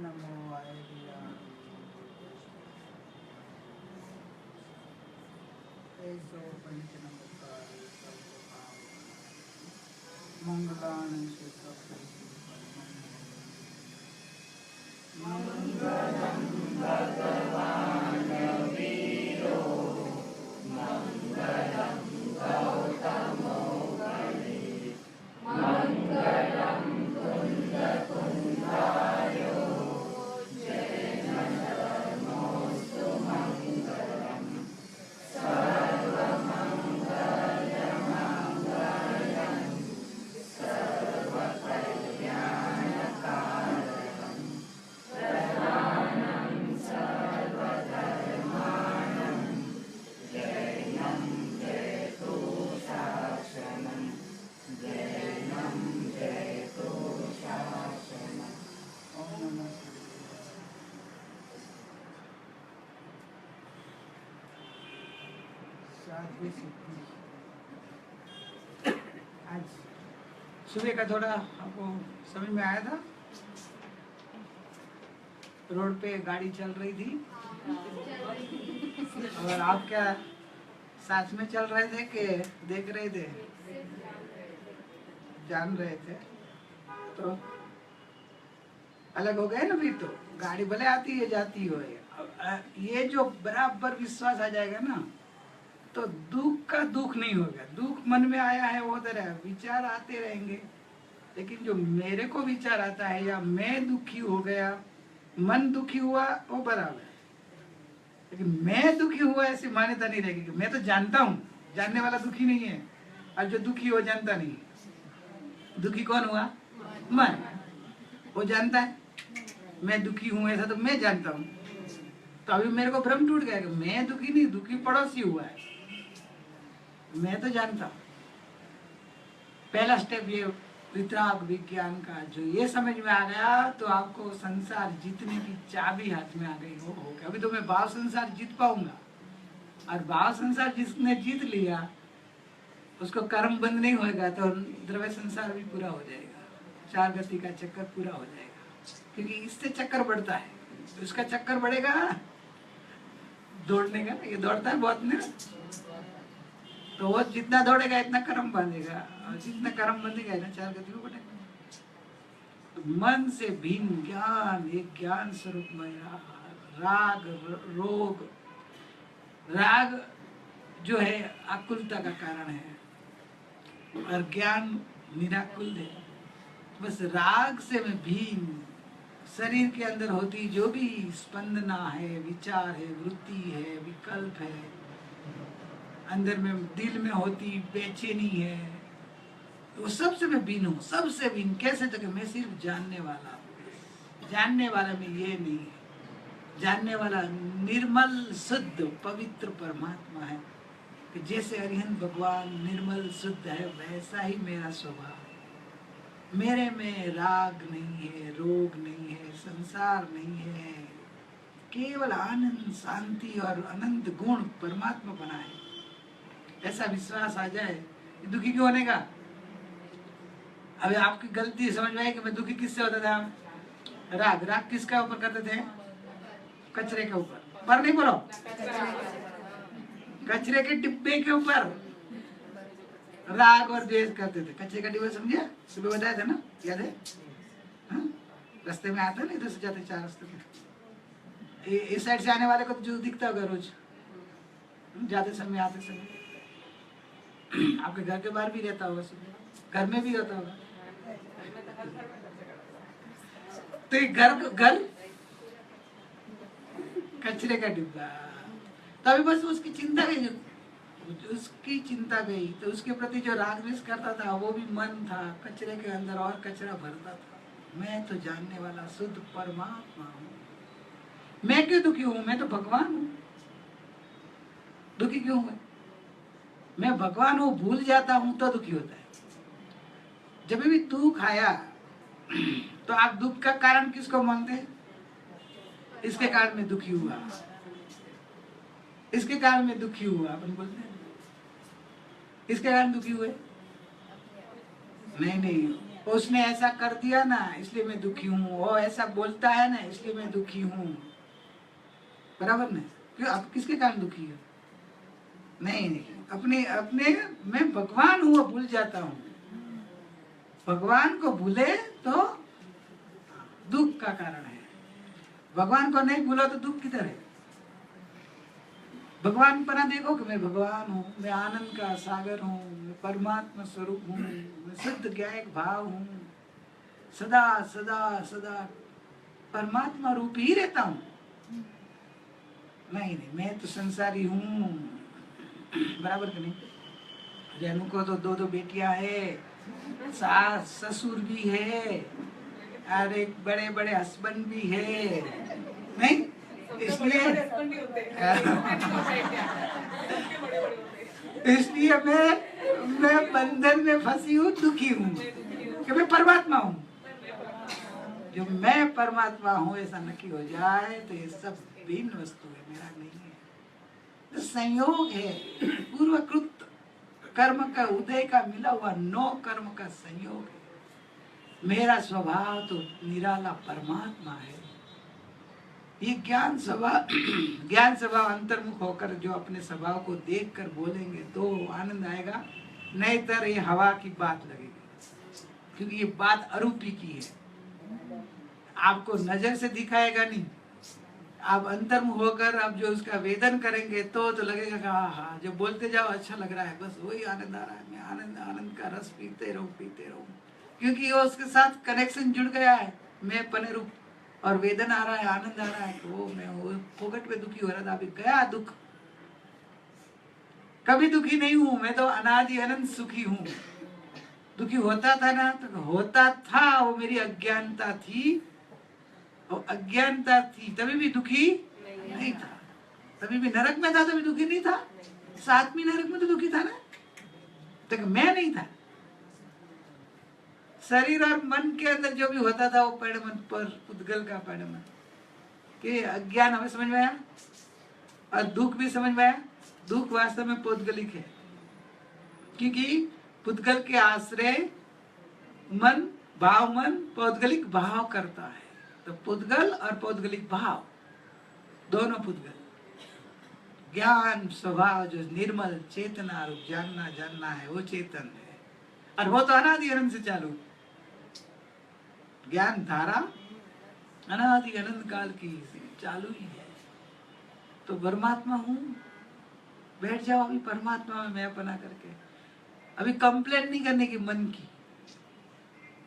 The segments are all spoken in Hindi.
नमो वायरिया ऐसो पंच नमस्कार मंगलान से मंगलम भगवान वीरो मंगलम गौतमो बलि मंगलम कुंद कुंदायो जय नमोस्तु मंगलम सर्वमंगलमंगलम सर्वकल्याणकारकं प्रधानं सर्वधर्माणं जैनं जयतु शासनं जैनं जयतु शासनं। ओम नमः साध्वी सिद्धि। आज सुबह का थोड़ा आपको समझ में आया था, रोड पे गाड़ी चल रही थी और आप क्या साथ में चल रहे थे कि देख रहे थे? जान रहे थे तो अलग हो गए ना। फिर तो गाड़ी भले आती है जाती हो, ये जो बराबर विश्वास आ जाएगा ना तो दुख का दुख नहीं होगा। दुख मन में आया है वो तो रहा, विचार आते रहेंगे, लेकिन जो मेरे को विचार आता है या मैं दुखी हो गया, मन दुखी हुआ, वो बराबर है। लेकिन मैं दुखी हुआ ऐसी मान्यता नहीं रहेगी कि मैं तो जानता हूँ, जानने वाला दुखी नहीं है और जो दुखी हो जानता नहीं है। दुखी कौन हुआ? मन। वो जानता है मैं दुखी हूँ, ऐसा तो मैं जानता हूँ। तो अभी मेरे को भ्रम टूट गया कि मैं दुखी नहीं, दुखी पड़ोसी हुआ है, मैं तो जानता हूँ। पहला स्टेप ये वितराग विज्ञान का, जो ये समझ में आ गया तो आपको संसार जीतने की चाबी हाथ में आ गई हो गया। अभी तो मैं भाव संसार जीत पाऊंगा, और भाव संसार जिसने जीत लिया उसको कर्म बंद नहीं होएगा तो द्रव्य संसार भी पूरा हो जाएगा, चार गति का चक्कर पूरा हो जाएगा। क्योंकि इससे चक्कर बढ़ता है, तो उसका चक्कर बढ़ेगा दौड़ने का। ये दौड़ता है बहुत ना, तो वो जितना दौड़ेगा इतना कर्म बांधेगा, और जितना कर्म बंधेगा इतना चार गति को बढ़ेगा। तो मन से भिन्न ज्ञान, एक ज्ञान स्वरूप में राग रोग, राग जो है आकुलता का कारण है और ज्ञान निराकुल है। बस राग से मैं भिन्न, शरीर के अंदर होती जो भी स्पंदना है, विचार है, वृत्ति है, विकल्प है, अंदर में दिल में होती बेचैनी है, तो सबसे मैं भिन्न हूँ, सबसे भिन्न। कैसे? तो कि मैं सिर्फ जानने वाला हूँ। जानने वाला में ये नहीं है, जानने वाला निर्मल शुद्ध पवित्र परमात्मा है। कि जैसे अरिहंत भगवान निर्मल शुद्ध है, वैसा ही मेरा स्वभाव। मेरे में राग नहीं है, रोग नहीं है, संसार नहीं है, केवल आनंद, शांति और अनंत गुण परमात्मा बना है। ऐसा विश्वास आ जाए, दुखी क्यों होने का? अभी आपकी गलती समझ में आई कि मैं दुखी किससे होता था? राग। राग किसका ऊपर करते थे? कचरे के ऊपर। पर नहीं बोलो, कचरे के डिब्बे के ऊपर राग और द्वेष करते थे। कचरे का डिब्बा समझिए, सुबह बताया था ना, याद है? रास्ते में आता है ना, इधर से जाते चार रास्ते में, इस साइड से आने वाले को जो दिखता होगा रोज जाते समय आते समय, आपके घर के बाहर भी रहता होगा, घर में भी रहता होगा। तो ये घर कचरे का डिब्बा। तभी बस उसकी चिंता गई, उसकी चिंता गई, तो उसके प्रति जो राग द्वेष करता था वो भी मन था, कचरे के अंदर और कचरा भरता था। मैं तो जानने वाला शुद्ध परमात्मा हूँ, मैं क्यों दुखी हूँ? मैं तो भगवान हूँ, दुखी क्यों हूँ? मैं भगवान हूँ, भूल जाता हूँ तो दुखी होता है। जब भी दुख आया तो आप दुख का कारण किसको मानते हैं? इसके कारण मैं दुखी हुआ, इसके कारण मैं दुखी हुआ, अपन बोलते हैं इसके कारण दुखी हुए। नहीं नहीं, उसने ऐसा कर दिया ना इसलिए मैं दुखी हूँ, वो ऐसा बोलता है ना इसलिए मैं दुखी हूँ, बराबर ना? क्यों आप किसके कारण दुखी है? नहीं नहीं, अपने अपने मैं भगवान हूँ वो भूल जाता हूँ। भगवान को भूले तो दुख का कारण है, भगवान को नहीं भूला तो दुख किधर है? भगवान पर देखो कि मैं भगवान हूँ, मैं आनंद का सागर हूँ, मैं परमात्मा स्वरूप हूँ, मैं शुद्ध ज्ञायक भाव हूँ, सदा सदा सदा परमात्मा रूप ही रहता हूँ। नहीं नहीं, मैं तो संसारी हूँ, बराबर कि नहीं? रेणु को तो दो बेटियां है, सास ससुर भी है और एक बड़े बड़े हस्बैंड भी है, नहीं? इसलिए मैं बंधन में फंसी हूँ, दुखी हूँ कि मैं परमात्मा हूँ। जो मैं परमात्मा हूँ ऐसा नक्की हो जाए तो ये सब भिन्न वस्तु है, मेरा नहीं है। तो संयोग है, पूर्वकृत कर्म का उदय का मिला हुआ 9 कर्म का संयोग है। मेरा स्वभाव तो निराला परमात्मा है। ये ज्ञान स्वभाव अंतर्मुख होकर जो अपने स्वभाव को देखकर बोलेंगे तो आनंद आएगा, नहीं तो ये हवा की बात लगेगी, क्योंकि ये बात अरूपी की है, आपको नजर से दिखाएगा नहीं। आप अंतर्मुख होकर आप जो उसका वेदन करेंगे तो लगेगा कि हाँ हाँ, जो बोलते जाओ अच्छा लग रहा है, बस वही आनंद आ रहा है, मैं आनंद आनंद का रस पीते रहूं, क्योंकि वो उसके साथ कनेक्शन जुड़ गया है। मैं पने रूप और वेदन आ रहा है, आनंद आ रहा है कि वो मैं वो फोकट पे दुखी हो रहा था, अभी गया दुख। कभी दुखी नहीं हूं मैं, तो अनादि अनंत सुखी हूं। दुखी होता था ना, तो होता था, वो मेरी अज्ञानता थी, वो अज्ञानता थी, तभी भी दुखी नहीं था। तभी भी नरक में था, तभी दुखी नहीं था। 7वीं नरक में तो दुखी था ना, तो मैं नहीं था। शरीर और मन के अंदर जो भी होता था वो परिणमन पर पुद्गल का परिणमन कि अज्ञान हमें समझ में आया, और दुख भी समझ में आया। दुख वास्तव में पौद्गलिक है, क्योंकि पुद्गल के आश्रय मन पौद्गलिक भाव करता है। तो पुद्गल और पौद्गलिक भाव दोनों पुद्गल। ज्ञान स्वभाव जो निर्मल चेतना रूप जानना है वो चेतन है, और वो तो अनादि अनंत से चालू। ज्ञान धारा अनादि अनंत काल की चालू ही है। तो परमात्मा हूँ, बैठ जाओ अभी परमात्मा में मैं अपना करके। अभी कंप्लेन नहीं करने की मन की।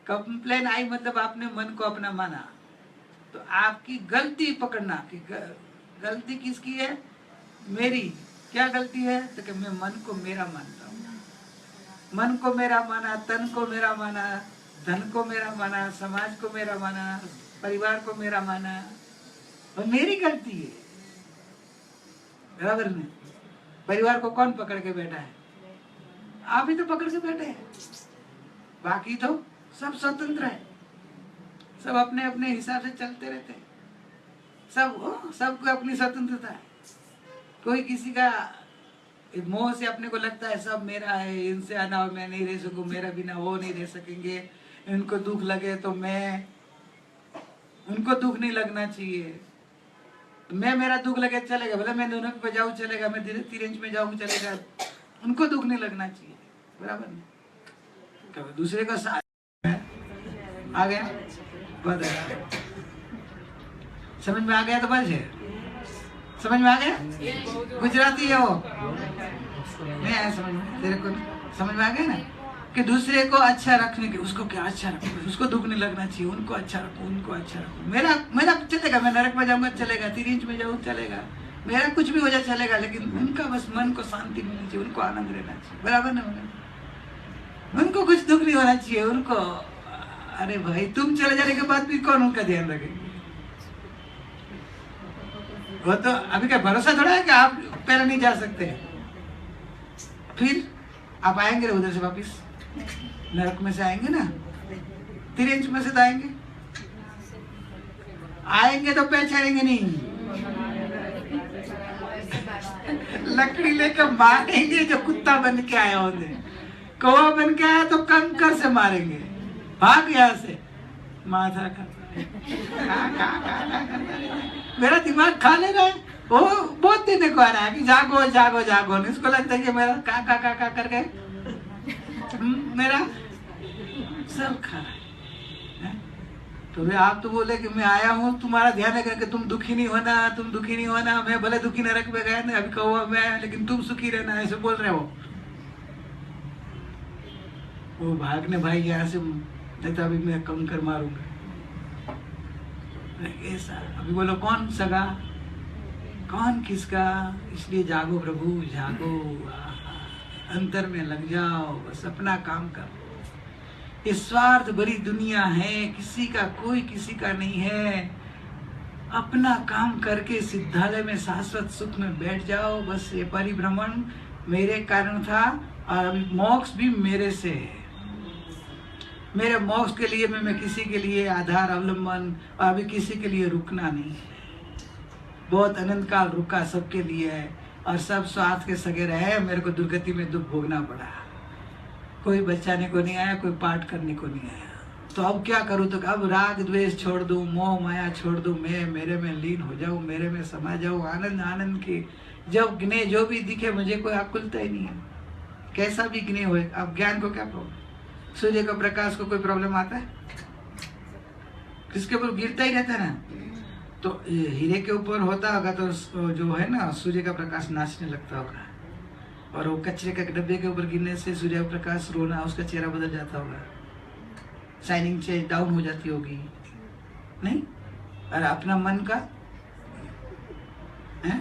कंप्लेन आई मतलब आपने मन को अपना माना, तो आपकी गलती पकड़ना कि गलती किसकी है? मेरी। क्या गलती है? तो कि मैं मन को मेरा मानता हूँ। मन को मेरा माना, तन को मेरा माना, धन को मेरा माना, समाज को मेरा माना, परिवार को मेरा माना, और मेरी गलती है, बराबर नहीं? परिवार को कौन पकड़ के बैठा है? आप ही तो पकड़ के बैठे हैं। बाकी तो सब स्वतंत्र है, सब अपने अपने हिसाब से चलते रहते हैं। सबको अपनी स्वतंत्रता है। कोई किसी का मोह से अपने को लगता है सब मेरा है, इनसे अनाव मैं नहीं रह सकूं, मेरा बिना वो नहीं रह सकेंगे, इनको दुख लगे तो मैं, उनको दुख नहीं लगना चाहिए। मैं, मेरा दुख लगे चलेगा, भले मैं दोनों पे जाऊँ चलेगा, मैं तिरंज में जाऊँ चलेगा, उनको दुख नहीं लगना चाहिए, बराबर नहीं? कभी दूसरे का साथ आ गया, समझ में आ गया तो बस है। समझ में आ गया? गुजराती है वो, नहीं आया समझ में? तेरे को समझ में आ गया ना कि दूसरे को अच्छा रखने के, उसको क्या अच्छा रखो, उसको दुख नहीं लगना चाहिए, उनको अच्छा रखो, उनको अच्छा रखो। मेरा चलेगा, मैं नरक में जाऊंगा चलेगा, तिरंज में जाऊँ चलेगा, मेरा कुछ भी हो जाए चलेगा, लेकिन उनका बस मन को शांति मिलनी चाहिए, उनको आनंद रहना चाहिए, बराबर ना? उनको कुछ दुख नहीं होना चाहिए उनको। अरे भाई, तुम चले जाने के बाद भी कौन उनका ध्यान रखेगा? वो तो अभी का भरोसा थोड़ा है कि आप पहले नहीं जा सकते, फिर आप आएंगे उधर से वापिस, नरक में से आएंगे ना, तिरंज में से तो आएंगे तो पहचानेंगे नहीं, लकड़ी लेकर मारेंगे जो कुत्ता बन के आया होते। कौवा बन के आया तो कंकर से मारेंगे, भाग यहाँ से। माथा मेरा दिमाग खा ले रहा है, वो बहुत देने को आ रहा है कि जागो जागो जागो। इसको लगता है कि मेरा का करके मेरा सब खा रहा है। तो भाई आप तो बोले कि मैं आया हूँ तुम्हारा ध्यान रखने कि तुम दुखी नहीं होना, तुम दुखी नहीं होना। मैं भले दुखी नरक में गया ना, अभी कहो मैं, लेकिन तुम सुखी रहना, ऐसे बोल रहे हो। वो भागने भाई यहाँ से, नहीं तो अभी मैं कंकर मारूंगा ऐसा। अभी बोलो कौन सगा, कौन किसका। इसलिए जागो प्रभु जागो, अंतर में लग जाओ, बस अपना काम करो। ये स्वार्थ भरी दुनिया है, किसी का कोई किसी का नहीं है। अपना काम करके सिद्धालय में शाश्वत सुख में बैठ जाओ। बस ये परिभ्रमण मेरे कारण था और अभी मोक्ष भी मेरे से है। मेरे मोक्ष के लिए मैं किसी के लिए आधार अवलंबन, और अभी किसी के लिए रुकना नहीं है। बहुत अनंत काल रुका सबके लिए है, और सब स्वार्थ के सगे रहे। मेरे को दुर्गति में दुख भोगना पड़ा। कोई बचाने को नहीं आया, कोई पाठ करने को नहीं आया। तो अब क्या करूँ? तो अब राग द्वेष छोड़ दूँ, मोह माया छोड़ दूँ, मैं मेरे में लीन हो जाऊँ, मेरे में समा जाऊँ। आनंद आनंद के जब गिने जो भी दिखे, मुझे कोई आकुलता ही नहीं है, कैसा भी गिने हुए। अब ज्ञान को क्या प्रॉब्लम? सूर्य का प्रकाश को कोई प्रॉब्लम आता है? किसके ऊपर गिरता ही रहता है ना। तो हीरे के ऊपर होता होगा तो जो है ना, सूर्य का प्रकाश नाचने लगता होगा। और वो कचरे के डब्बे के ऊपर गिरने से सूर्य का प्रकाश रोना, उसका चेहरा बदल जाता होगा, शाइनिंग चेंज डाउन हो जाती होगी, नहीं? और अपना मन का है?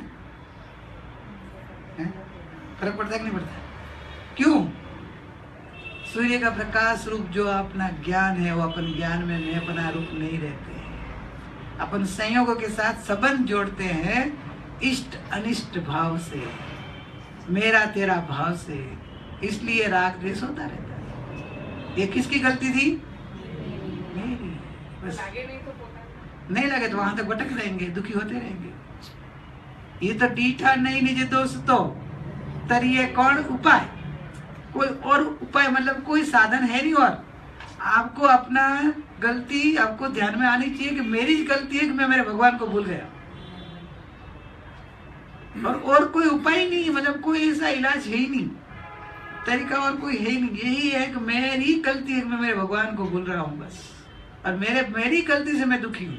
फर्क पड़ता है कि नहीं पड़ता? क्यों? सूर्य का प्रकाश रूप जो अपना ज्ञान है, वो अपन ज्ञान में मैं अपना रूप नहीं रहते हैं। अपन संयोगों के साथ संबंध जोड़ते हैं इष्ट अनिष्ट भाव से, मेरा तेरा भाव से। इसलिए राग द्वेष होता रहता है। ये किसकी गलती थी? मेरी। बस नहीं लगे तो वहां तक भटक रहेंगे, दुखी होते रहेंगे। ये तो डीठा नहीं निज दोस्तों तरिए कौन उपाय। कोई और उपाय मतलब कोई साधन है नहीं। और आपको अपना गलती आपको ध्यान में आनी चाहिए कि मेरी गलती है कि मैं मेरे भगवान को भूल गया। और कोई उपाय नहीं, मतलब कोई ऐसा इलाज है ही नहीं, तरीका और कोई है ही नहीं। यही है कि मेरी गलती है कि मैं मेरे भगवान को भूल रहा हूँ बस। और मेरी गलती से मैं दुखी हूँ।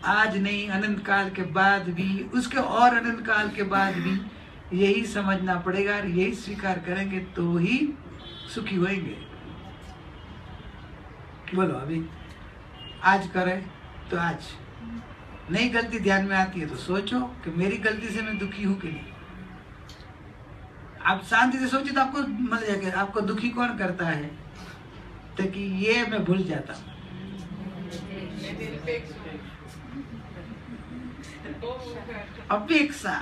आज नहीं, अनंत काल के बाद भी, उसके और अनंत काल के बाद भी यही समझना पड़ेगा और यही स्वीकार करेंगे तो ही सुखी होंगे। बोलो अभी आज करें तो आज नई गलती ध्यान में आती है तो सोचो कि मेरी गलती से मैं दुखी हूं कि नहीं। आप शांति से सोचिए तो आपको मिल जाएगा आपको दुखी कौन करता है, ताकि ये मैं भूल जाता हूँ। अपेक्षा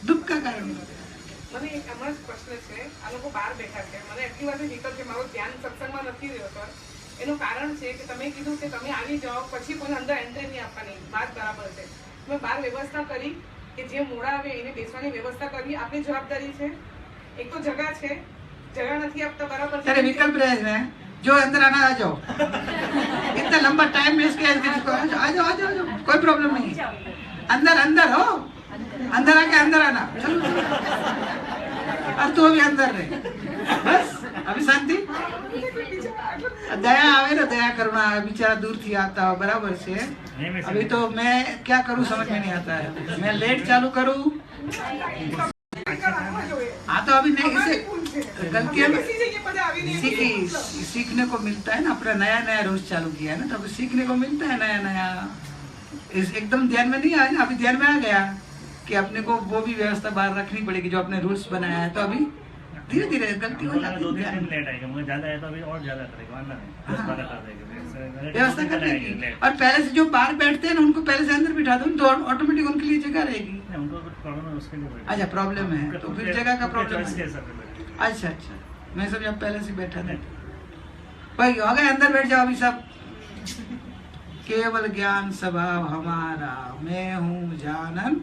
दुख का कारण મને એક હમણાં જ પ્રશ્ન છે। આ લોકો બહાર બેઠા છે, મને એટલી વાર નીકળ કે મારું ધ્યાન સત્સંગમાં નથી રહ્યો સર। એનું કારણ છે કે તમે કીધું કે તમે આવી જાઓ પછી કોઈ અંદર એન્ટ્રી નહીં આપવાની, વાત બરાબર છે। તમે બહાર વ્યવસ્થા કરી કે જે મોડા આવે એને બેસવાની વ્યવસ્થા કરવી આપણી જવાબદારી છે। એક તો જગા છે, જગા નથી આપતા બરાબર છે। तेरे विकल्प रहे हैं, जो अंदर आना आ जाओ। इतना लंबा टाइम वेस्ट किया आ जाओ आ जाओ, कोई प्रॉब्लम नहीं। अंदर अंदर हो, अंदर आके अंदर आना, चलो। और तू अभी अंदर रहे, बस अभी शांति। दया आवे ना, दया करुणा बेचारा दूर थी आता हो बराबर से। अभी तो मैं क्या करूं समझ में नहीं आता है। मैं लेट चालू करूं? हाँ तो अभी नहीं, इसे गलतियां सीखने को मिलता है ना। अपना नया नया रोज चालू किया है ना, तो अभी सीखने को मिलता है नया नया। एकदम ध्यान में नहीं आया ना, अभी ध्यान में आ गया कि अपने को वो भी व्यवस्था बाहर रखनी पड़ेगी जो अपने रूल्स बनाया है। तो अभी धीरे धीरे गलती हो जाती है। लेट आएगा, मुझे ज्यादा है तो अभी और ज्यादा करेगा, व्यवस्था कर देगी। और पहले से जो बाहर बैठते हैं ना, उनको पहले से अंदर बिठा दो, तो ऑटोमेटिक उनके लिए जगह रहेगी। उनको कुछ प्रॉब्लम है उसके लिए। अच्छा प्रॉब्लम है तो फिर जगह का प्रॉब्लम है। अच्छा अच्छा, मैं समझा पहले से बैठा था। भाई हो गए, अंदर बैठ जाओ अभी सब। केवल ज्ञान स्वभाव हमारा, मैं हूँ जानन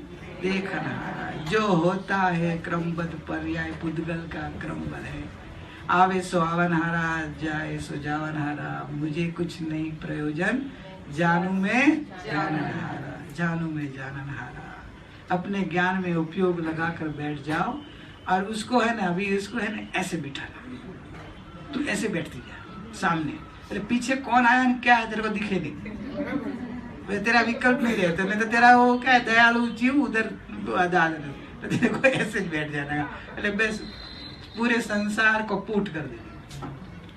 देखनहारा। जो होता है क्रमबद्ध पर्याय पुद्गल का क्रमबद्ध है। आवे सो आवनहारा, जाए सो जावनहारा, मुझे कुछ नहीं प्रयोजन, जानू में जाननहारा, जानू में जाननहारा। अपने ज्ञान में उपयोग लगाकर बैठ जाओ और उसको है ना, अभी इसको है ना ऐसे बिठाना, तू ऐसे बैठती जा सामने, अरे पीछे कौन आया क्या है तेरे को दिखे नहीं, तेरा विकल्प नहीं रहता, नहीं तो तेरा वो क्या है दयालु जीव उधर तो तेरे को ऐसे बैठ जाना है, अरे बस पूरे संसार को पूट कर देंगे,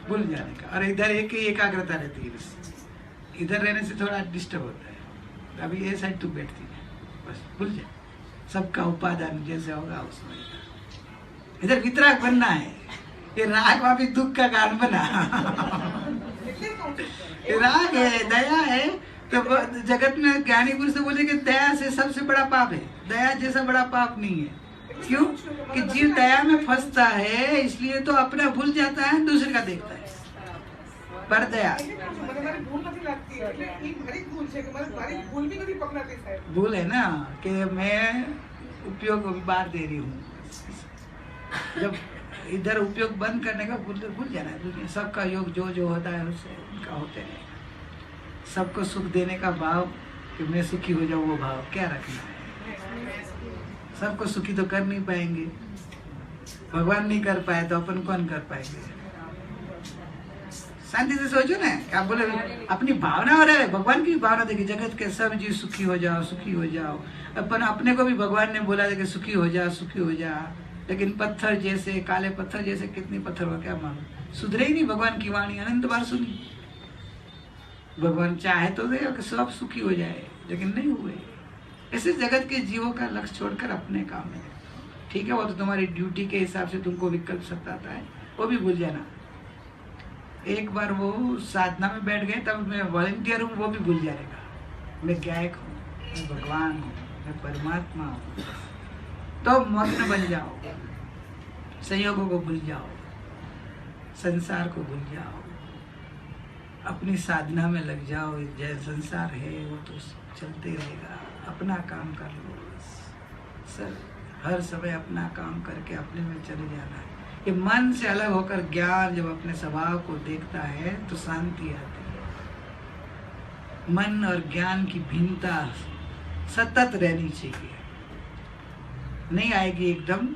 भूल जाने का। और इधर एक ही एकाग्रता रहती है, बस इधर रहने से थोड़ा डिस्टर्ब होता है। अभी ये साइड तू बैठती है, बस भूल जा, सबका उपादान जैसे होगा उसमें। इधर वितराग बनना है, ये राग वापी दुख का कारण बना। राग है, दया है, तो जगत में ज्ञानी पुरुष से बोले कि दया से सबसे बड़ा पाप है, दया जैसा बड़ा पाप नहीं है। क्यों? कि जीव दया में फंसता है, इसलिए तो अपना भूल जाता है, दूसरे का देखता है। पर दया भूल है ना कि मैं उपयोग बार दे रही हूँ, जब इधर उपयोग बंद करने का भूल जाना है। सबका योग जो जो होता है उससे उनका होते हैं। सबको सुख देने का भाव कि मैं सुखी हो जाऊँ, वो भाव क्या रखना है। सबको सुखी तो कर नहीं पाएंगे, भगवान नहीं कर पाए तो अपन कौन कर पाएंगे। शांति से सोचो ना, क्या बोले अपनी भावना हो रहा है, भगवान की भावना देखिए, जगत के सब जीव सुखी हो जाओ, सुखी हो जाओ। अपन अपने को भी भगवान ने बोला था कि सुखी हो जा, सुखी हो जा, लेकिन पत्थर जैसे, काले पत्थर जैसे कितने पत्थर हो, क्या मालूम सुधरे ही नहीं। भगवान की वाणी अनंत बार सुनी, भगवान चाहे तो दे कि सब सुखी हो जाए, लेकिन नहीं हुए। ऐसे जगत के जीवों का लक्ष्य छोड़कर अपने काम में, ठीक है, वो तो तुम्हारी ड्यूटी के हिसाब से तुमको विकल्प सताता है, वो भी भूल जाना। एक बार वो साधना में बैठ गए, तब मैं वॉलंटियर हूँ, वो भी भूल जाएगा। मैं गायक हूँ, मैं भगवान हूँ, मैं परमात्मा हूँ। तो मग्न बन जाओ, संयोगों को भूल जाओ, संसार को भूल जाओ, अपनी साधना में लग जाओ। जय संसार है वो तो चलते रहेगा, अपना काम कर लो सर, हर समय अपना काम करके अपने में चले जाना है। ये मन से अलग होकर ज्ञान जब अपने स्वभाव को देखता है तो शांति आती है। मन और ज्ञान की भिन्नता सतत रहनी चाहिए, नहीं आएगी एकदम।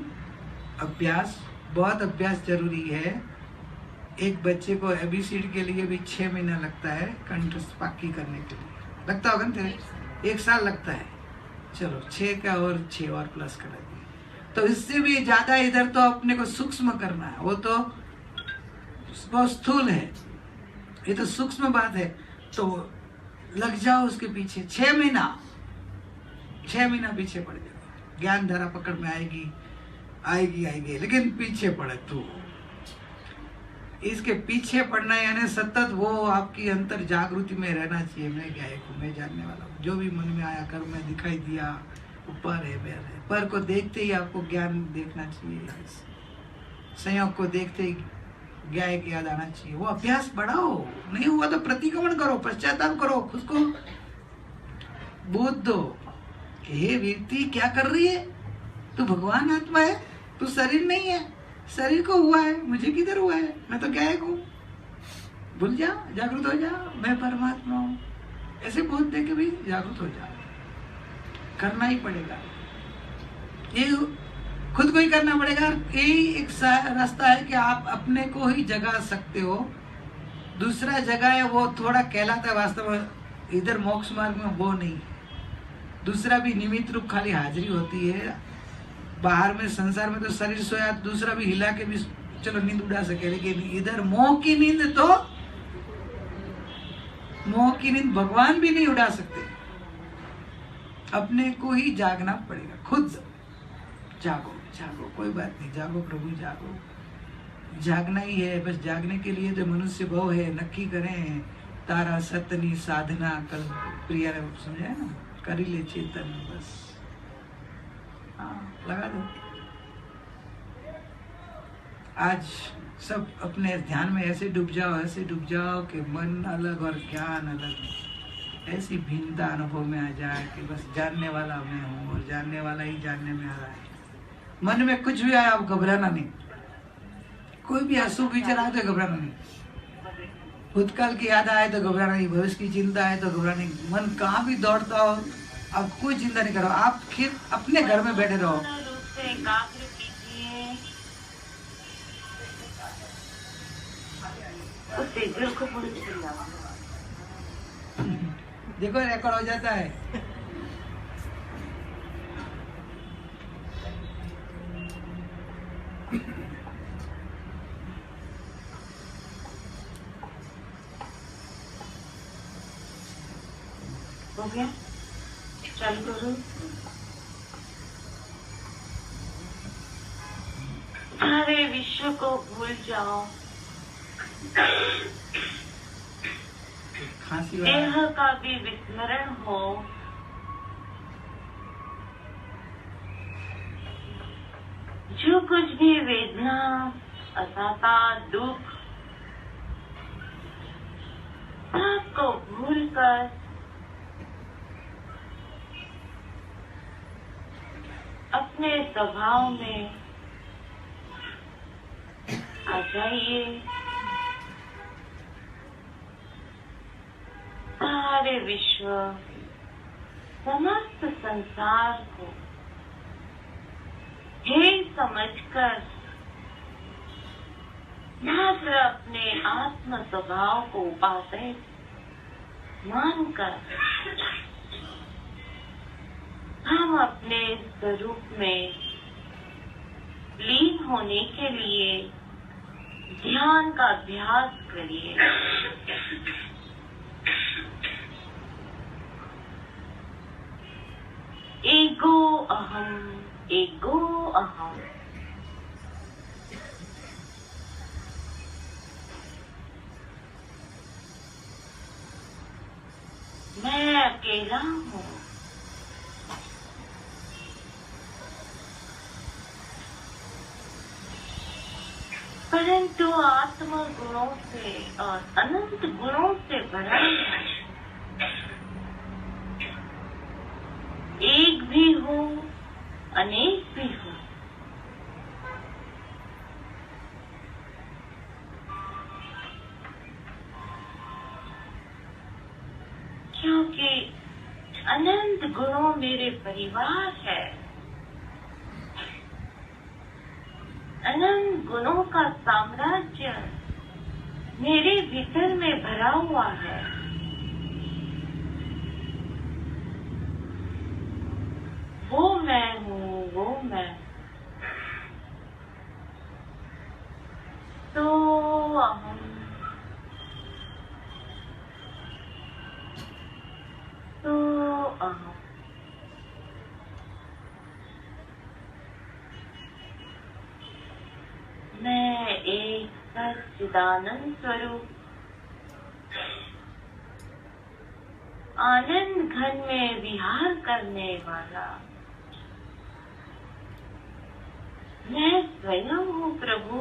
अभ्यास, बहुत अभ्यास जरूरी है। एक बच्चे को एबीसीडी के लिए भी 6 महीना लगता है कंठस्थ पक्की करने के लिए, लगता होगा ना तेरे, 1 साल लगता है। चलो 6 का और 6 और प्लस कर दिए, तो इससे भी ज्यादा इधर तो अपने को सूक्ष्म करना है। वो तो बहुत स्थूल है, ये तो सूक्ष्म बात है। तो लग जाओ उसके पीछे 6 महीना, 6 महीना पीछे पड़ जाओ। ज्ञान धारा पकड़ में आएगी आएगी आएगी, लेकिन पीछे पड़े तू। इसके पीछे पड़ना यानी सतत वो आपकी अंतर जागृति में रहना चाहिए। मैं गायक हूँ, मैं जानने वाला हूँ, जो भी मन में आया कर, मैं दिखाई दिया, ऊपर है, बैर है। पर को देखते ही आपको ज्ञान देखना चाहिए, संयोग को देखते ही ज्ञान की याद आना चाहिए। वो अभ्यास बढ़ाओ, नहीं हुआ तो प्रतिक्रमण करो, पश्चाताप करो, खुद को बोध दो कि हे व्यक्ति क्या कर रही है, तू भगवान आत्मा है, तू शरीर नहीं है, शरीर को हुआ है, मुझे किधर हुआ है, मैं तो गायक हूँ। भूल जा, जागृत हो जा, मैं परमात्मा हूँ। ऐसे बोध दे के भी जागृत हो जा, करना ही पड़ेगा, ये खुद को ही करना पड़ेगा। यही एक रास्ता है कि आप अपने को ही जगा सकते हो। दूसरा जगह है वो थोड़ा कहलाता है, वास्तव में इधर मोक्ष मार्ग में वो नहीं। दूसरा भी निमित्त रूप खाली हाजिरी होती है। बाहर में संसार में तो शरीर सोया, दूसरा भी हिला के भी चलो नींद उड़ा सके, लेकिन इधर मोह की नींद, तो मोह की नींद भगवान भी नहीं उड़ा सकते। अपने को ही जागना पड़ेगा, खुद जागो, जागो, कोई बात नहीं, जागो प्रभु जागो, जागना ही है। बस जागने के लिए तो मनुष्य भाव है, नक्की करें तारा सतनी साधना कल प्रिया ने समझाया ना, कर ही ले चेतन, बस हाँ लगा दो। आज सब अपने ध्यान में ऐसे डूब जाओ, ऐसे डूब जाओ कि मन अलग और ज्ञान अलग। ऐसी भिन्नता अनुभव में आ जाए कि बस जानने वाला मैं हूँ और जानने वाला ही जानने में आ रहा है। मन में कुछ भी आया आप घबराना नहीं, कोई भी अशुभ विचार आए तो घबराना नहीं, भूतकाल की याद आए तो घबराना नहीं, भविष्य की चिंता आए तो घबराना नहीं। मन कहाँ भी दौड़ता हो आप कोई चिंता नहीं करो, आप फिर अपने घर में बैठे रहो। देखो रिकॉर्ड हो जाता है। हो गया, चालू करो। सारे विश्व को भूल जाओ, खांसी देह का भी विस्मरण हो, जो कुछ भी वेदना, असहता, दुख सबको भूलकर अपने स्वभाव में आ जाइए। सारे विश्व, समस्त संसार को हे समझकर मात्र अपने आत्म स्वभाव को उपादेय मानकर हम अपने स्वरूप में लीन होने के लिए ध्यान का अभ्यास करिए। ego aham, ego aham। मैं अकेला हूँ। परंतु आत्मा गुणों से और अनंत गुणों से भरा है। एक भी हो, अनेक भी हो, क्योंकि अनंत गुणों मेरे परिवार है। अनंत गुणों का साम्राज्य मेरे भीतर में भरा हुआ है। वो मैं हूँ, वो मैं। तो अहम, तो अहम। मैं एक सच्चिदानंद स्वरूप आनंद घन में विहार करने वाला मैं स्वयं हूँ प्रभु।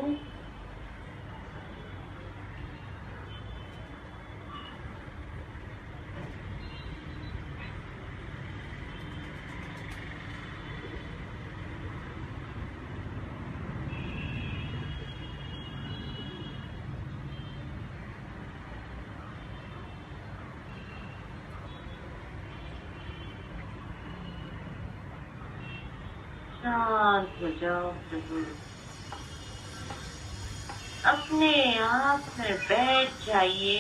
शांत हो जाओ प्रभु, अपने आप में बैठ जाइए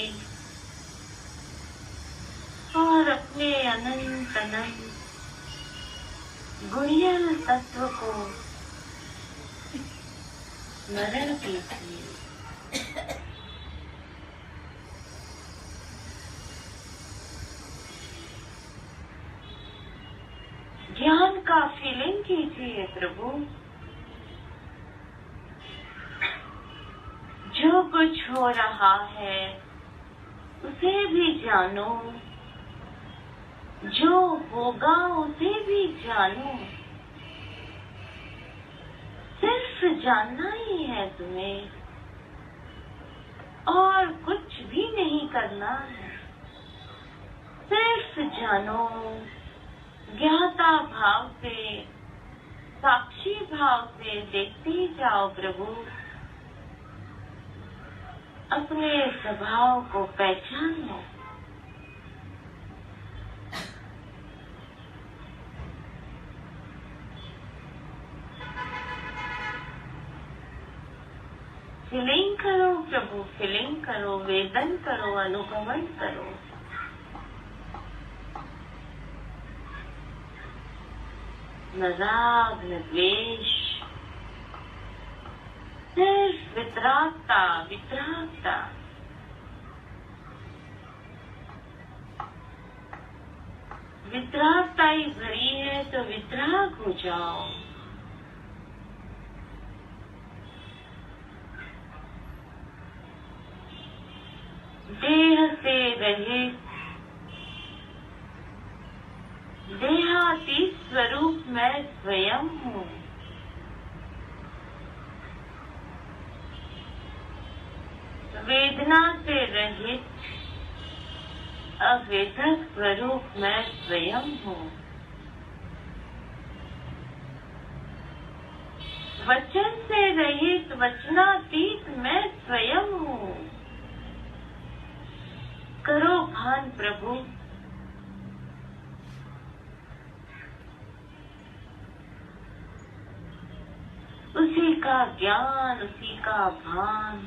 और अपने अनंत अनंत गुणियल तत्व को स्मरण कीजिए। ज्ञान का फीलिंग कीजिए प्रभु। जो कुछ हो रहा है उसे भी जानो, जो होगा उसे भी जानो। सिर्फ जानना ही है तुम्हें, और कुछ भी नहीं करना है। सिर्फ जानो, ज्ञाता भाव से, साक्षी भाव से देखते जाओ प्रभु। अपने स्वभाव को पहचानो। फीलिंग करो प्रभु, फीलिंग करो, वेदन करो, अनुगमन करो। न राग न द्वेष, सिर्फ वितरागता, वितरागता। वितरागता ही भरी है तो वितराग हो जाओ। देह से रहित, देहातीत स्वरूप मैं स्वयं हूँ। वेदना से रहित, अवेदक स्वरूप मैं स्वयं हूँ। वचन से रहित, वचनातीत मैं स्वयं हूँ। करो भान प्रभु। उसी का ज्ञान, उसी का भान,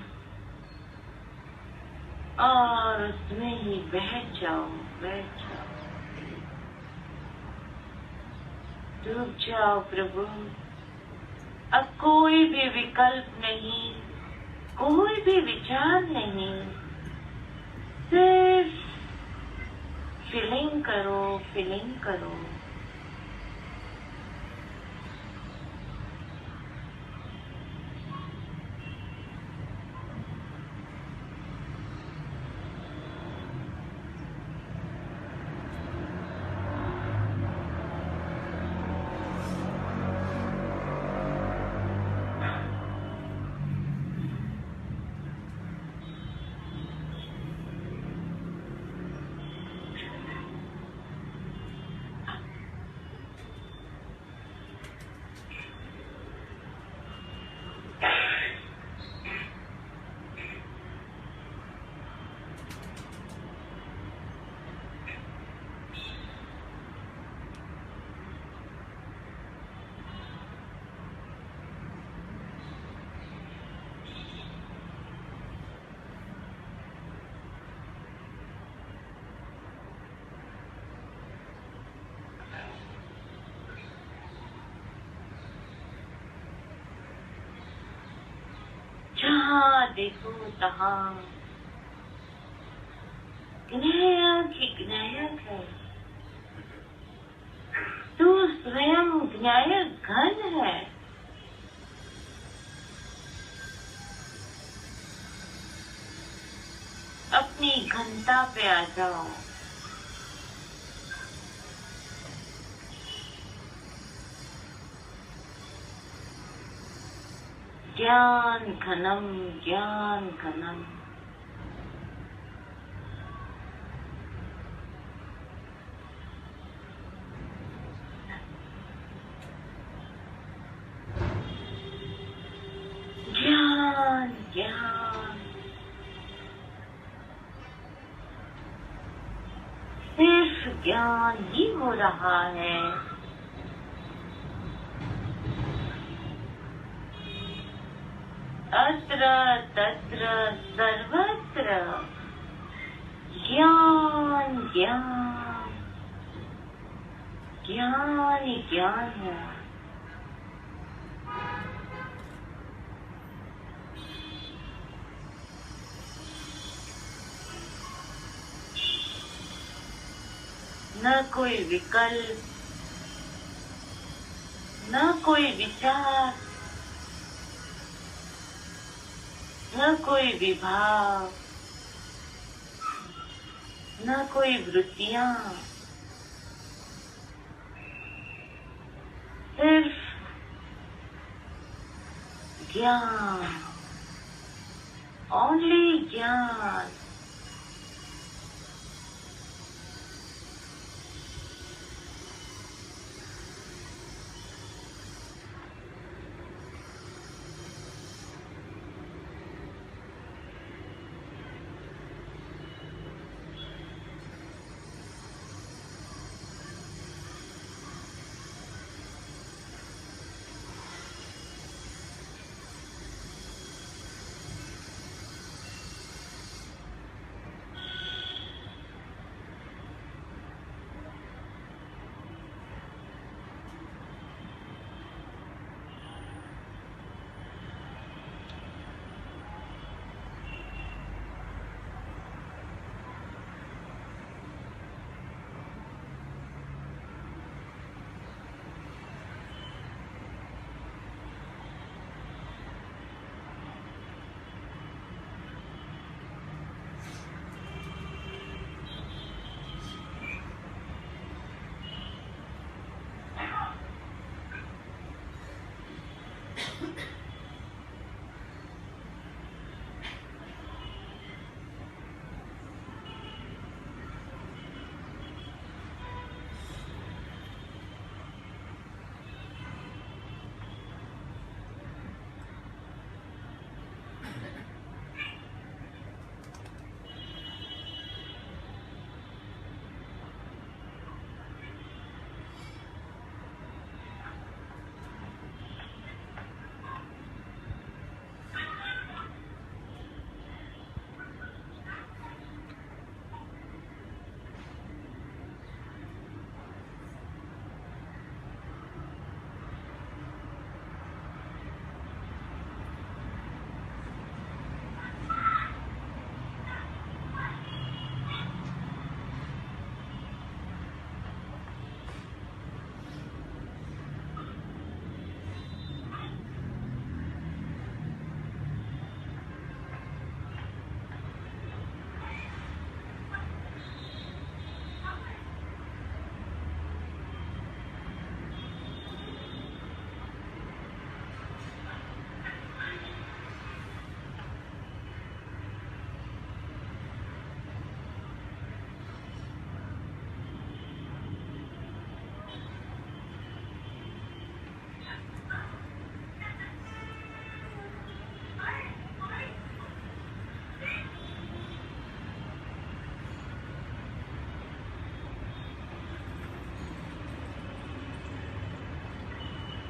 और उसमें ही बैठ जाओ, बैठ जाओ, डूब जाओ प्रभु। अब कोई भी विकल्प नहीं, कोई भी विचार नहीं, सिर्फ फीलिंग करो, फीलिंग करो। जहाँ देखो तहाँ ज्ञायक ही ज्ञायक है। तू स्वयं ज्ञायक घन है। अपनी घनता पे आ जाओ। ज्ञान घनम, ज्ञान घनम। ज्ञान, ज्ञान। सिर्फ ज्ञान ही हो रहा है। अत्र तत्र सर्वत्र ज्ञान, ज्ञान, ज्ञान ही ज्ञान है। न कोई विकल्प, न कोई विचार, न कोई विभाव, न कोई वृत्तियां, सिर्फ ज्ञान, ओनली ज्ञान।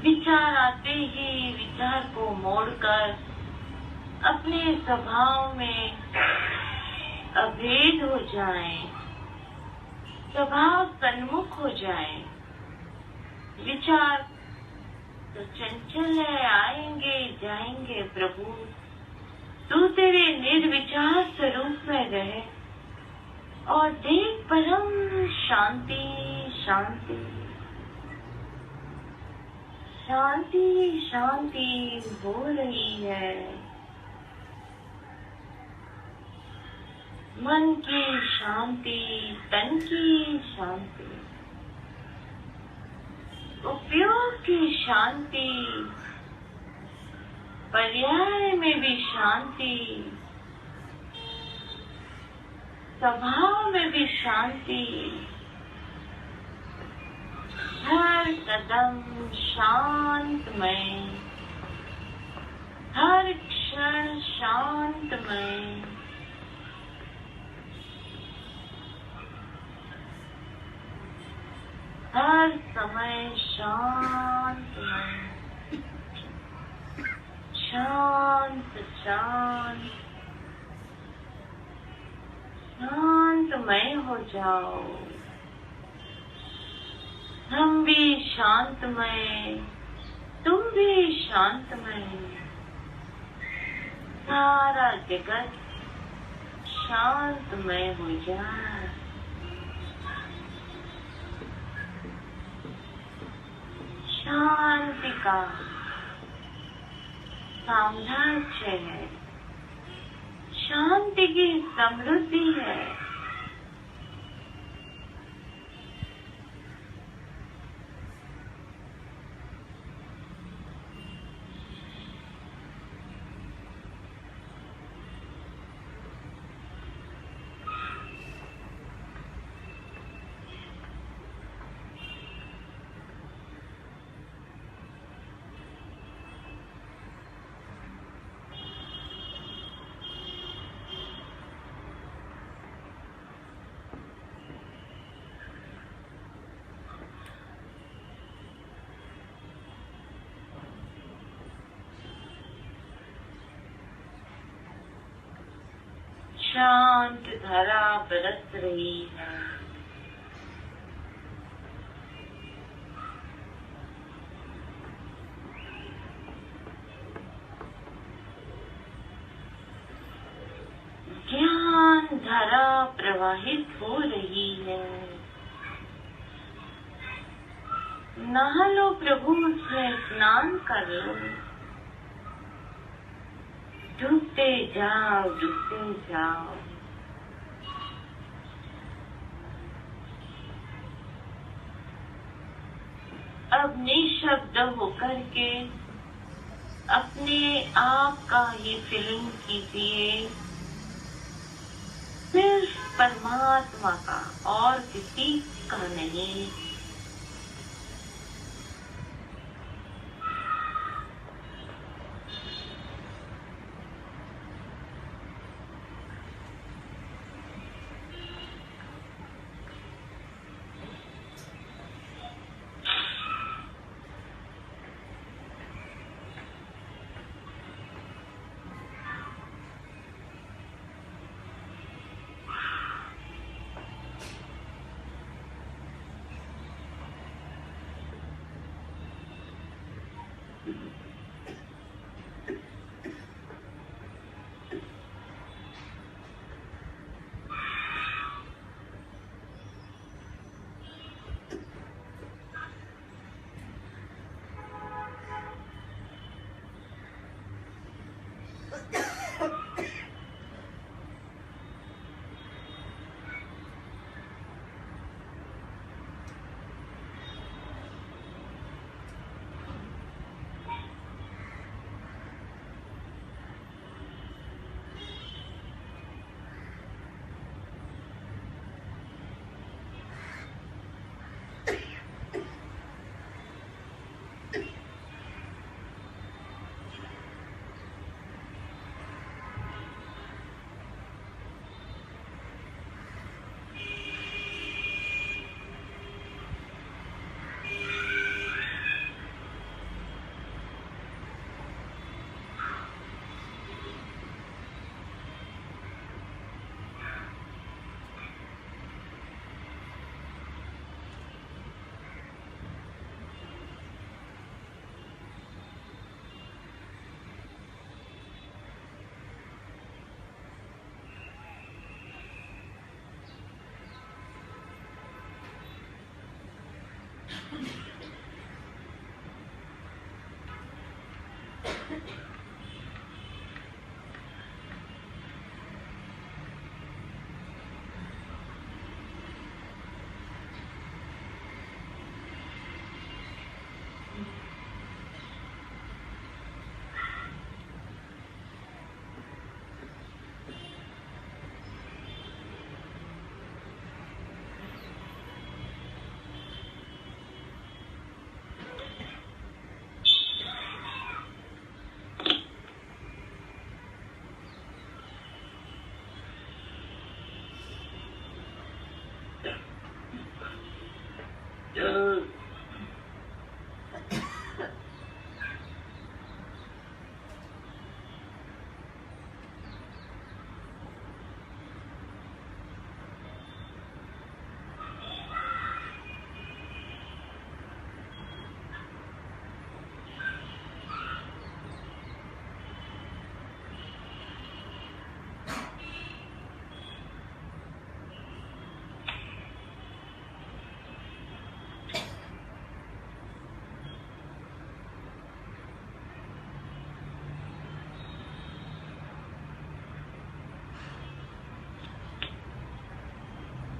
विचार आते ही विचार को मोड़कर अपने स्वभाव में अभेद हो जाए, स्वभाव सन्मुख हो जाए। विचार तो चंचल है, आएंगे जाएंगे प्रभु, तू तेरे निर्विचार स्वरूप में रहे और देख परम शांति शांति शांति शांति हो रही है। मन की शांति, तन की शांति, उपयोग की शांति, पर्याय में भी शांति, स्वभाव में भी शांति, हर कदम शांतमय, हर क्षण शांतमय। हर समय शांतमय, शांत शांत शांतमय हो जाओ। हम भी शांतमय, तुम भी शांतमय, सारा जगत शांतमय हो जाए। शांति का साम्राज्य है, शांति की समृद्धि है। शांत धारा बरस रही है। ज्ञान धारा प्रवाहित हो रही है। नहा लो प्रभु, उसमें स्नान कर लो। डूबते जाओ, डूबते जाओ। अब निशब्द होकर के अपने आप का ही फीलिंग कीजिए, सिर्फ परमात्मा का और किसी का नहीं।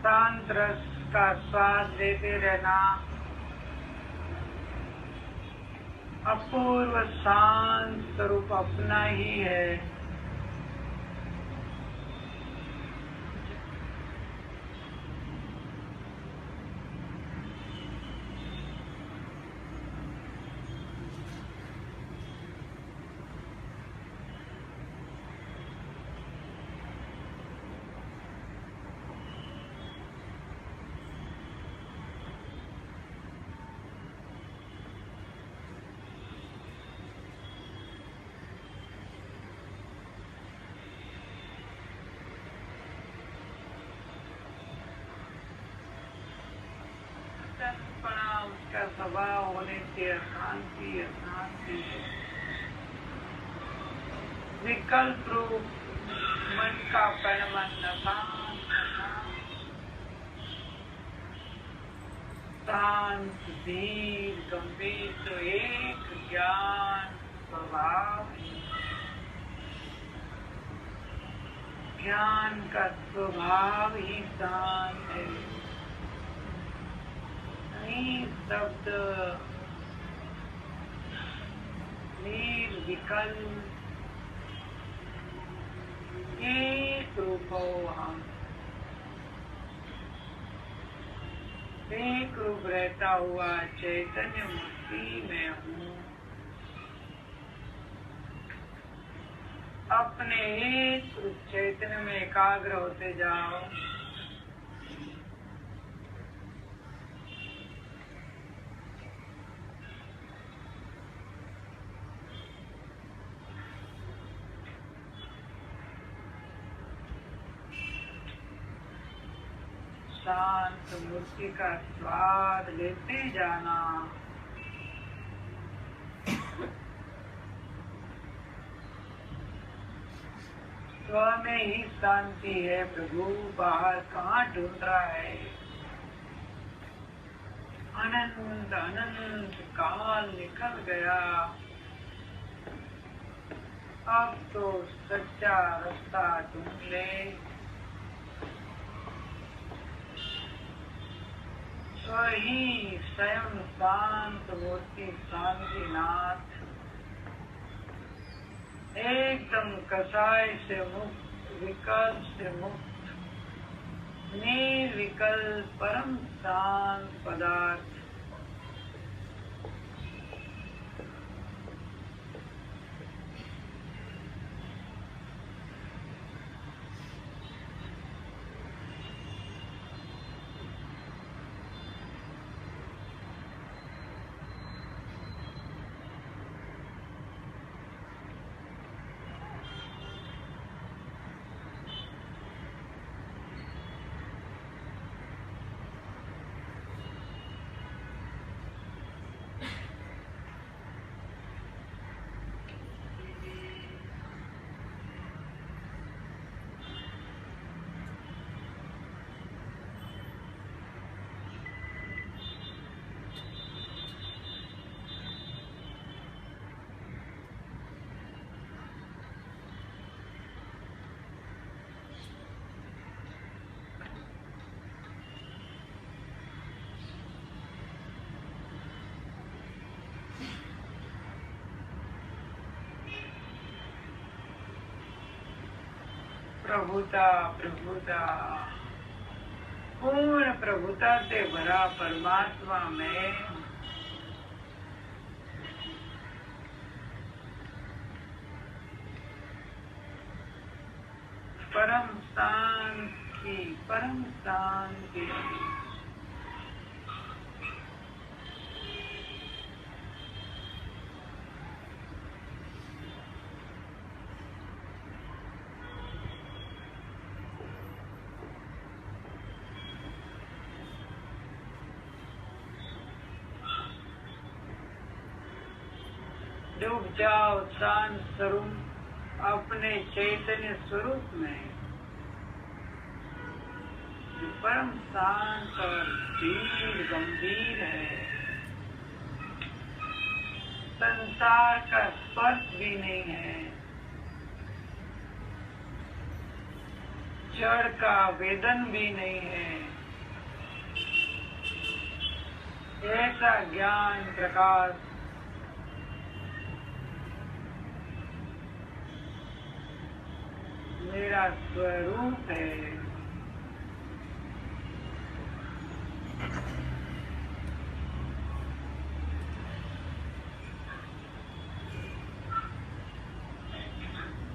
शांत रस का स्वाद लेते रहना। अपूर्व शांत स्वरूप अपना ही है। उसका स्वभाव होने से अशांति अशांति विकल्प रूप मन का परिमन शांत धीर गंभीर तो एक ज्ञान स्वभाव। ज्ञान का स्वभाव ही शांत है। शब्द निर्विकल्प एक रूप हम एक रूप रहता हुआ चैतन्य मूर्ति में हूँ। अपने एक रूप चैतन्य में एकाग्र होते जाओ। शांत मूर्ति का स्वाद लेते जाना। स्व में ही शांति है प्रभु, बाहर कहाँ ढूंढ रहा है। अनंत अनंत काल निकल गया। अब तो सच्चा रास्ता ढूंढ ले। वही स्वयं शांत मूर्ति शांतिनाथ एकदम कसाय से मुक्त, विकल्प से मुक्त, निर्विकल्प परम शांत पदार्थ। प्रभुता प्रभुता पूर्ण प्रभुता से भरा परमात्मा में परम शांति परम शांति। डूब जाओ शांत स्वरूप अपने चैतन्य स्वरूप में, जो परम शांत और धीर गंभीर है। संसार का स्पर्श भी नहीं है, जड़ का वेदन भी नहीं है। ऐसा ज्ञान प्रकाश मेरा स्वरूप है।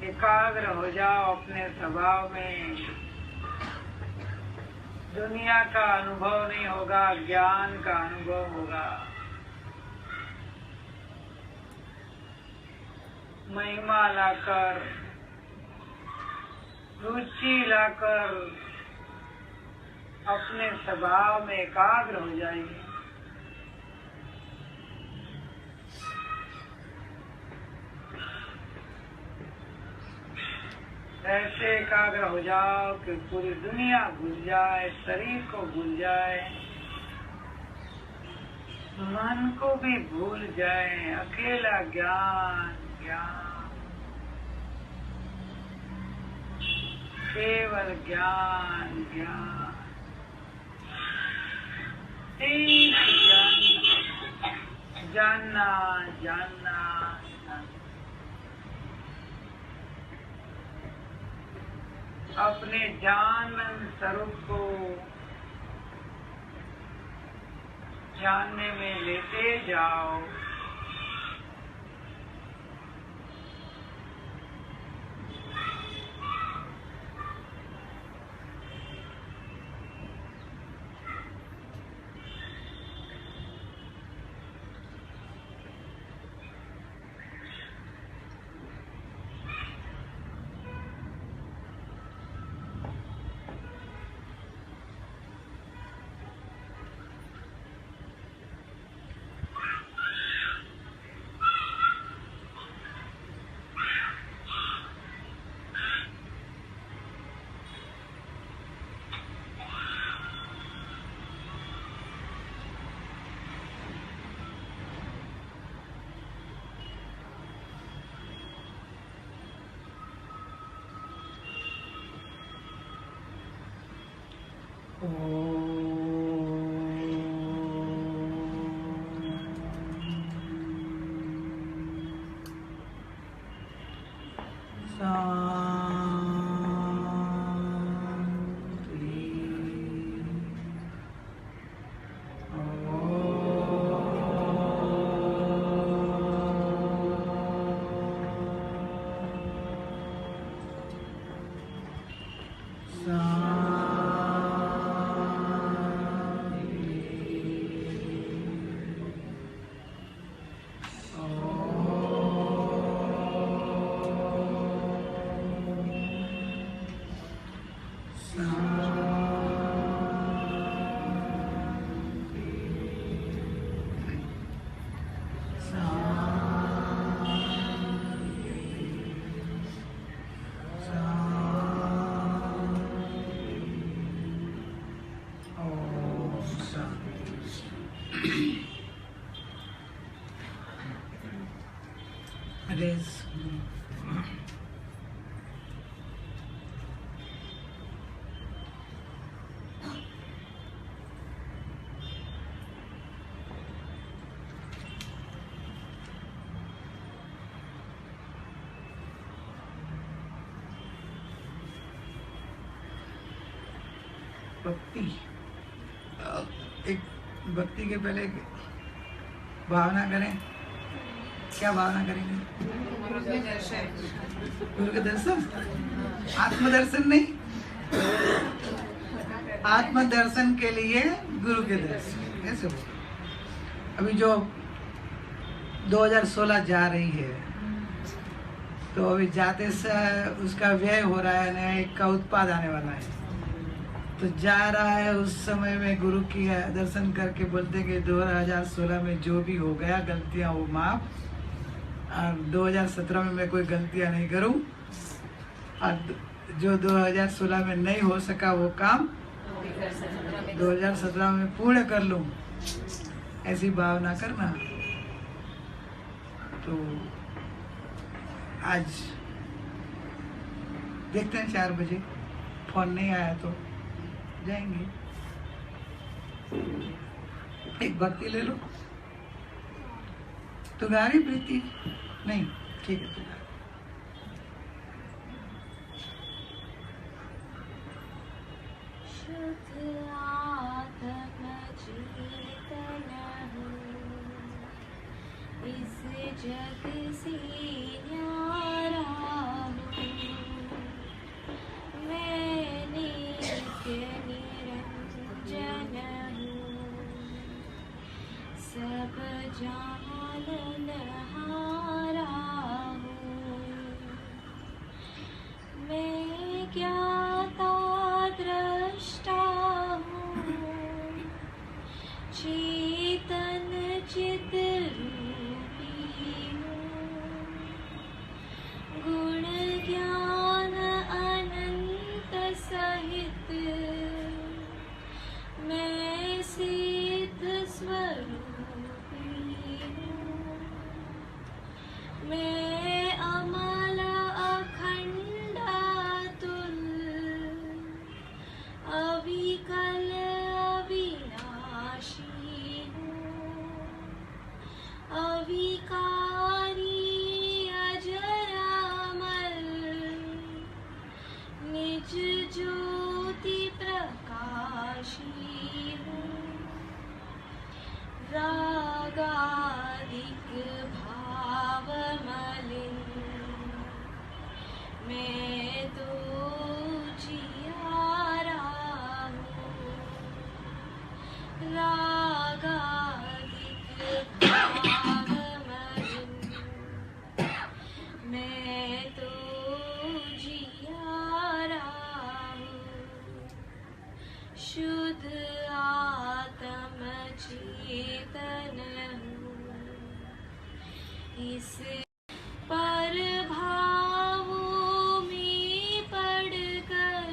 एकाग्र हो जाओ अपने स्वभाव में। दुनिया का अनुभव नहीं होगा, ज्ञान का अनुभव होगा। महिमा लाकर, रुचि लाकर अपने स्वभाव में एकाग्र हो जाइए। ऐसे एकाग्र हो जाओ कि पूरी दुनिया भूल जाए, शरीर को भूल जाए, मन को भी भूल जाए। अकेला ज्ञान ज्ञान, केवल ज्ञान ज्ञान। एक जानना जानना अपने जानन स्वरूप को जानने में लेते जाओ। भक्ति, एक भक्ति के पहले भावना करें। क्या भावना करेंगे? गुरु के दर्शन, आत्मदर्शन नहीं, आत्मदर्शन के लिए गुरु के दर्शन। ऐसे बोलो। अभी जो 2016 जा रही है, तो अभी जाते से उसका व्यय हो रहा है, नया एक का उत्पाद आने वाला है, तो जा रहा है। उस समय में गुरु की दर्शन करके बोलते कि 2016 में जो भी हो गया गलतियां वो माफ, और 2017 में मैं कोई गलतियां नहीं करूं, और जो 2016 में नहीं हो सका वो काम 2017 में पूर्ण कर लूं, ऐसी भावना करना। तो आज देखते हैं 4 बजे, फोन नहीं आया तो जाएंगे। एक भक्ति ले लो। तुम्हारी प्रीति नहीं, ठीक है तुम्हारी। शुद्ध आत्म चेतन हूँ, इस जग से न्यारा हूँ। मैं नित्य निरंजन हूँ, सब जाननहारा हूँ। मैं ज्ञाता दृष्टा हूँ, चेतन चित रूपी हूँ। गुण ज्ञान अनंत सहित मैं सिद्ध स्वरूपी हूँ। मैं अमल अखंड अतुल, अविकल अविनाशी हूँ। अविकारी अजर अमर, निज ज्योति प्रकाशी हूँ। रागादिक भाव मलिन, मैं तो जियारा हूँ। रागादिक भाव मलिन, मैं तो जियारा हूँ। शुद्ध आत्म चेतन हूँ, इस पर भावों में पड़कर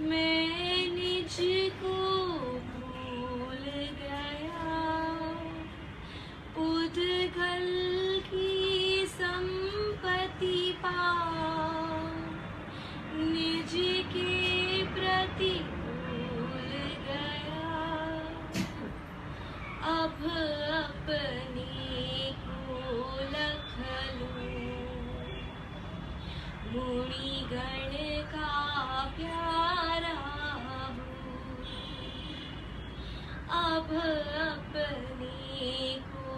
मैं निज को भूल गया। पुद्गल की संपत्ति पा निज के प्रति भूल गया। अब अपने को लख लूं, मुनि गण का प्यारा हूँ। अब अपने को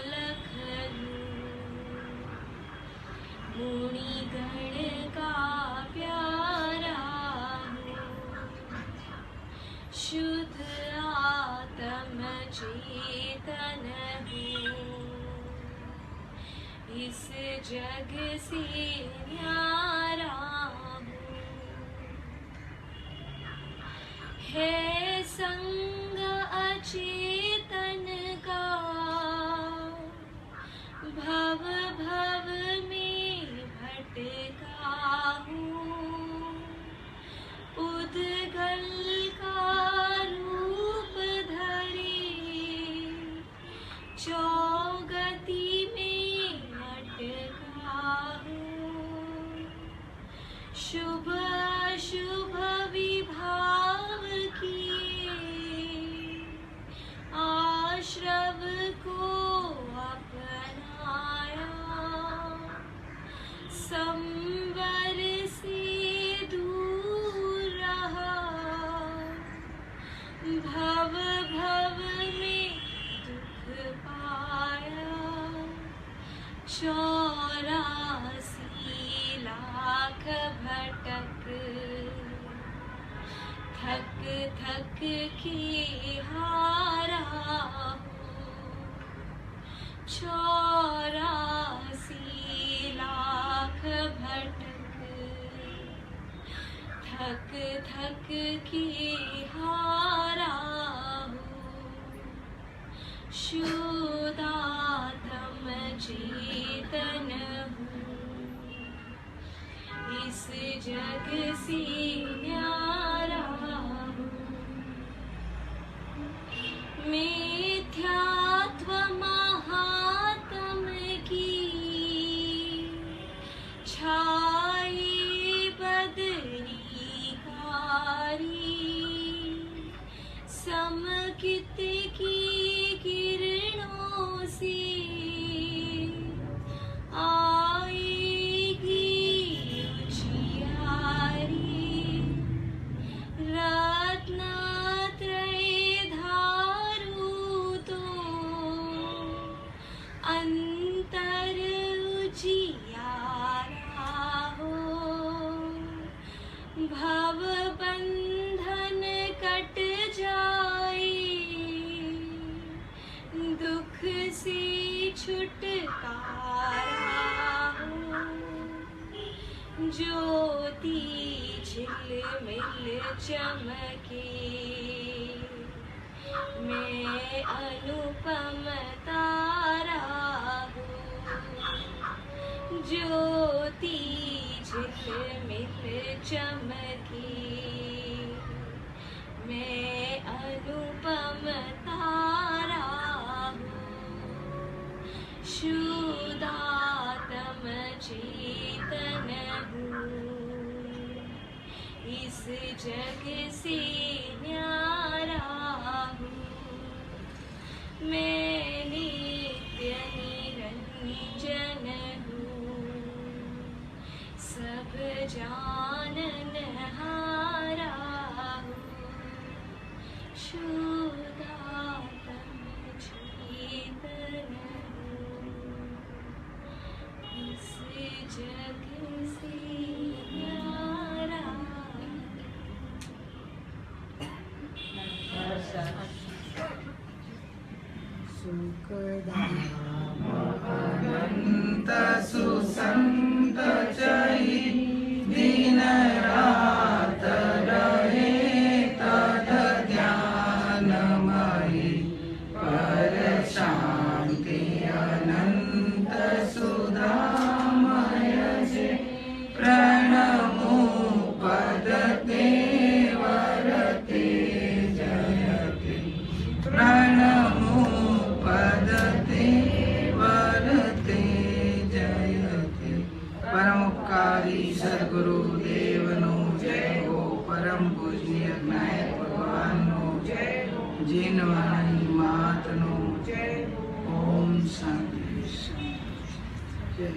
लख लूं, मुनि गण का प्यारा हूँ। शुद्ध आत्म चेतन हूँ, इस जग से न्यारा हूँ। है संग अचेतन का, भव भव में भटका हूँ। उद्गल का रूप धरे चौगति में अटका हूँ। शुभ अशुभ विभाव किए आश्रव को अपनाया। संवर से दूर रहा थक के हारा हूँ, 84 लाख भटक थक थक के हारा हूँ, शुद्धात्म चेतन हूँ, इस जग से न्यारा हूँ, मिथ्यात्व महात्म की छाई बदरी कारी, समकित की किरणों से आएगी उजियारी, रत्नत्रय धारू तो अंतर उजियारा हो, भव बंधन कट जाए, दुख से छुटकारा हो, ज्योति झिलमिल चमके, मैं अनुपम तारा हूँ, ज्योति झिलमिल चमके, मैं अनुपम तारा हूँ, शुद्धात्म चेतन हूँ, इस जग से न्यारा हूँ, मैं नित्य निरंजन हूँ, सब जाननहारा हूँ, शुद्धात्म चेतन हूँ, इस जग से न्यारा हूँ। अनंत सुसंत जय दिन रात रहे तद ज्ञानमयी पर शांति, अनंत सुधामय जे प्रणमो पद तेवरते जयते, प्रणमो पद तेवरते जयते। परमोपकारी सद्गुरु देवनो जय हो, परम पूजनीय नायक भगवान नो जय हो, जिनवाणी मातनो जय हो। ओम शांति शांति जय।